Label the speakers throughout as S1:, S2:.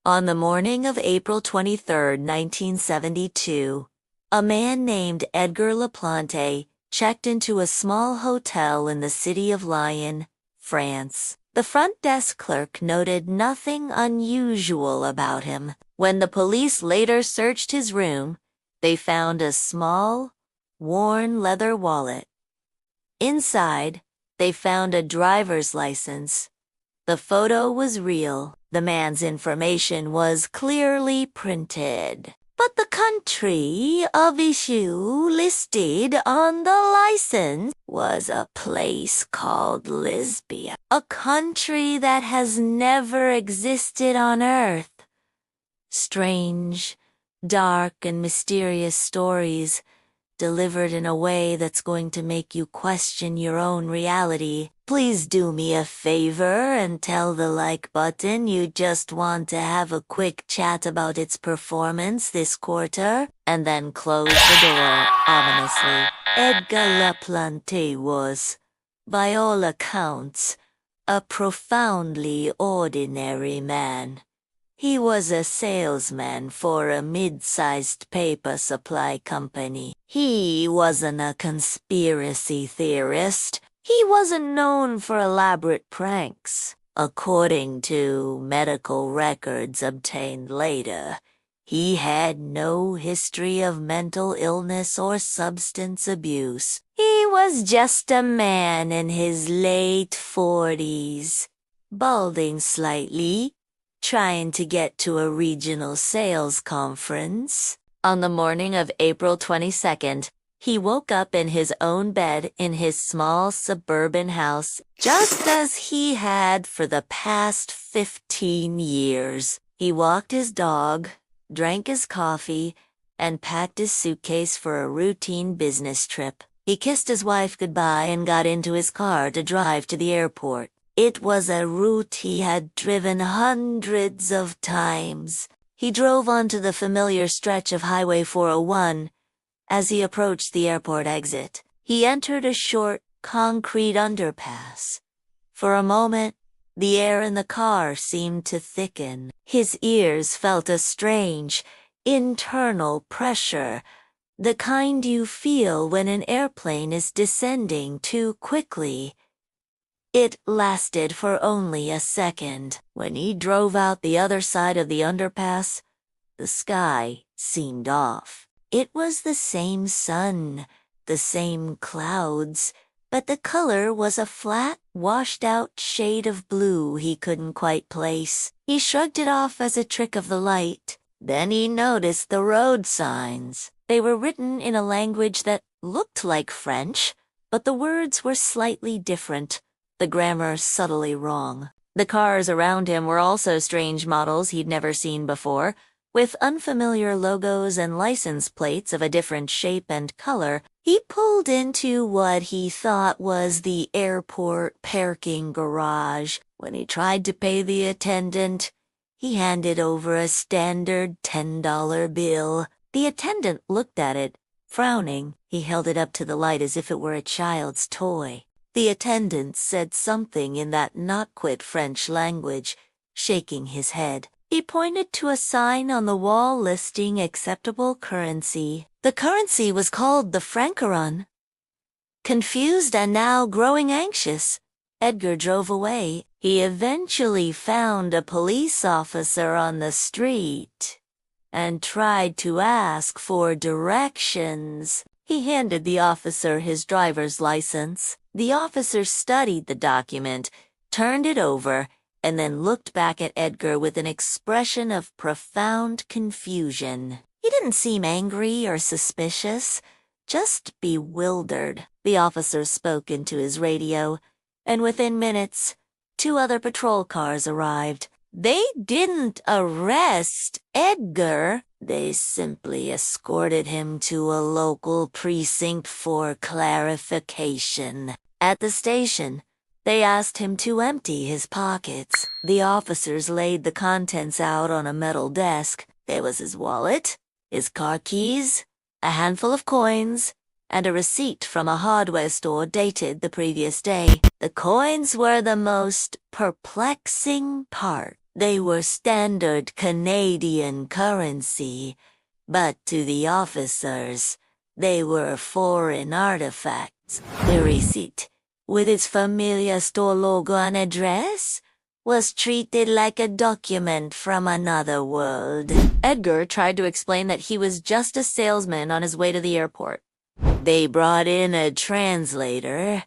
S1: On the morning of April 23, 1972, a man named Edgar Laplante checked into a small hotel in the city of Lyon, France. The front desk clerk noted nothing unusual about him. When the police later searched his room, they found a small, worn leather wallet. Inside, they found a driver's license. The photo was real. The man's information was clearly printed. But the country of issue listed on the license was a place called Lisbon, a country that has never existed on Earth. Strange, dark, and mysterious stories delivered in a way that's going to make you question your own reality. Please do me a favor and tell the like button you just want to have a quick chat about its performance this quarter, and then close the door ominously. Edgar Laplante was, by all accounts, a profoundly ordinary man. He was a salesman for a mid-sized paper supply company. He wasn't a conspiracy theorist. He wasn't known for elaborate pranks. According to medical records obtained later, he had no history of mental illness or substance abuse. He was just a man in his late 40s, balding slightly, trying to get to a regional sales conference. On the morning of April 22nd, he woke up in his own bed in his small suburban house, just as he had for the past 15 years. He walked his dog, drank his coffee, and packed his suitcase for a routine business trip. He kissed his wife goodbye and got into his car to drive to the airport. It was a route he had driven hundreds of times. He drove onto the familiar stretch of Highway 401. As he approached the airport exit, he entered a short, concrete underpass. For a moment, the air in the car seemed to thicken. His ears felt a strange, internal pressure, the kind you feel when an airplane is descending too quickly. It lasted for only a second. When he drove out the other side of the underpass, the sky seemed off. It was the same sun, the same clouds, but the color was a flat, washed-out shade of blue he couldn't quite place. He shrugged it off as a trick of the light. Then he noticed the road signs. They were written in a language that looked like French, but the words were slightly different. The grammar subtly wrong. The cars around him were also strange models he'd never seen before, with unfamiliar logos and license plates of a different shape and color. He pulled into what he thought was the airport parking garage. When he tried to pay the attendant, he handed over a standard $10 bill. The attendant looked at it, frowning. He held it up to the light as if it were a child's toy. The attendant said something in that not-quite French language, shaking his head. He pointed to a sign on the wall listing acceptable currency. The currency was called the francaron. Confused and now growing anxious, Edgar drove away. He eventually found a police officer on the street and tried to ask for directions. He handed the officer his driver's license. The officer studied the document, turned it over, and then looked back at Edgar with an expression of profound confusion. He didn't seem angry or suspicious, just bewildered. The officer spoke into his radio, and within minutes, 2 other patrol cars arrived. They didn't arrest Edgar. They simply escorted him to a local precinct for clarification. At the station, they asked him to empty his pockets. The officers laid the contents out on a metal desk. There was his wallet, his car keys, a handful of coins, and a receipt from a hardware store dated the previous day. The coins were the most perplexing part. They were standard Canadian currency, but to the officers, they were foreign artifacts. The receipt, with its familiar store logo and address, was treated like a document from another world. Edgar tried to explain that he was just a salesman on his way to the airport. They brought in a translator,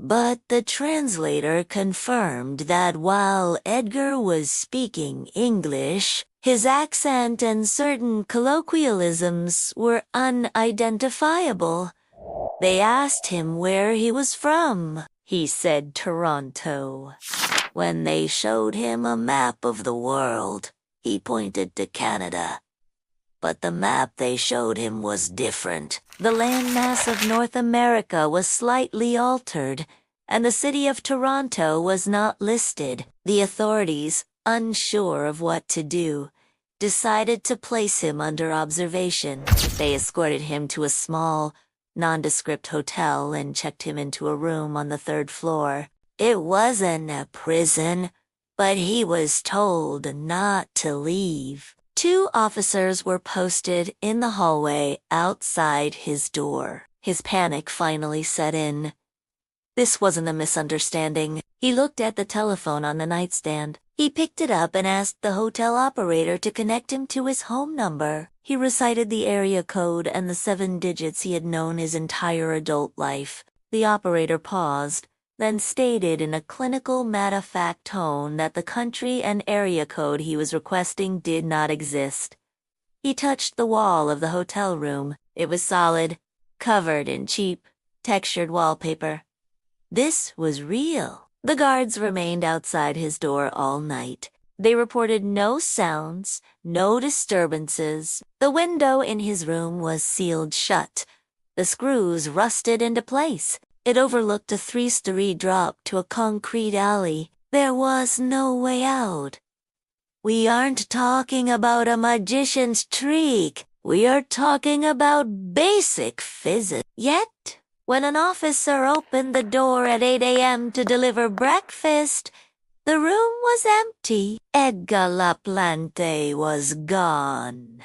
S1: but the translator confirmed that while Edgar was speaking English, his accent and certain colloquialisms were unidentifiable. They asked him where he was from. He said Toronto. When they showed him a map of the world, he pointed to Canada. But the map they showed him was different. The landmass of North America was slightly altered, and the city of Toronto was not listed. The authorities, unsure of what to do, decided to place him under observation. They escorted him to a small, nondescript hotel and checked him into a room on the 3rd floor. It wasn't a prison, but he was told not to leave. 2 officers were posted in the hallway outside his door. His panic finally set in. This wasn't a misunderstanding. He looked at the telephone on the nightstand. He picked it up and asked the hotel operator to connect him to his home number. He recited the area code and the 7 digits he had known his entire adult life. The operator paused, then stated in a clinical matter-of-fact tone that the country and area code he was requesting did not exist. He touched the wall of the hotel room. It was solid, covered in cheap, textured wallpaper. This was real. The guards remained outside his door all night. They reported no sounds, no disturbances. The window in his room was sealed shut. The screws rusted into place. It overlooked a 3-story drop to a concrete alley. There was no way out. We aren't talking about a magician's trick. We are talking about basic physics. Yet, when an officer opened the door at 8 a.m. to deliver breakfast, the room was empty. Edgar Laplante was gone.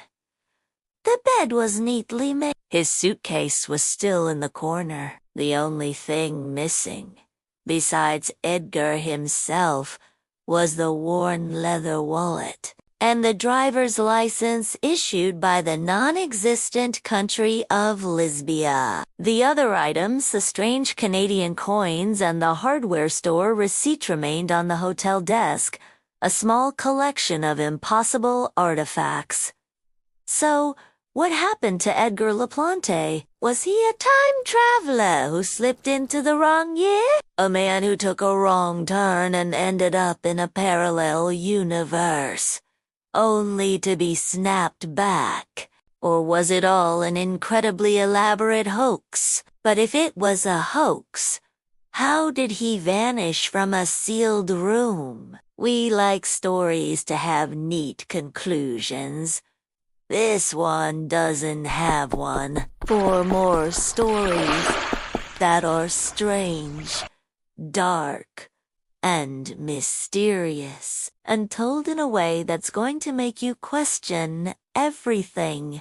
S1: The bed was neatly made. His suitcase was still in the corner. The only thing missing, besides Edgar himself, was the worn leather wallet and the driver's license issued by the non-existent country of Lisbia. The other items, the strange Canadian coins and the hardware store receipt, remained on the hotel desk, a small collection of impossible artifacts. So, what happened to Edgar Laplante? Was he a time traveler who slipped into the wrong year? A man who took a wrong turn and ended up in a parallel universe, only to be snapped back? Or was it all an incredibly elaborate hoax? But if it was a hoax, how did he vanish from a sealed room? We like stories to have neat conclusions. This one doesn't have one. For more stories that are strange, dark, and mysterious, and told in a way that's going to make you question everything,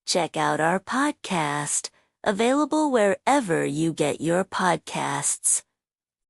S1: check out our podcast, available wherever you get your podcasts.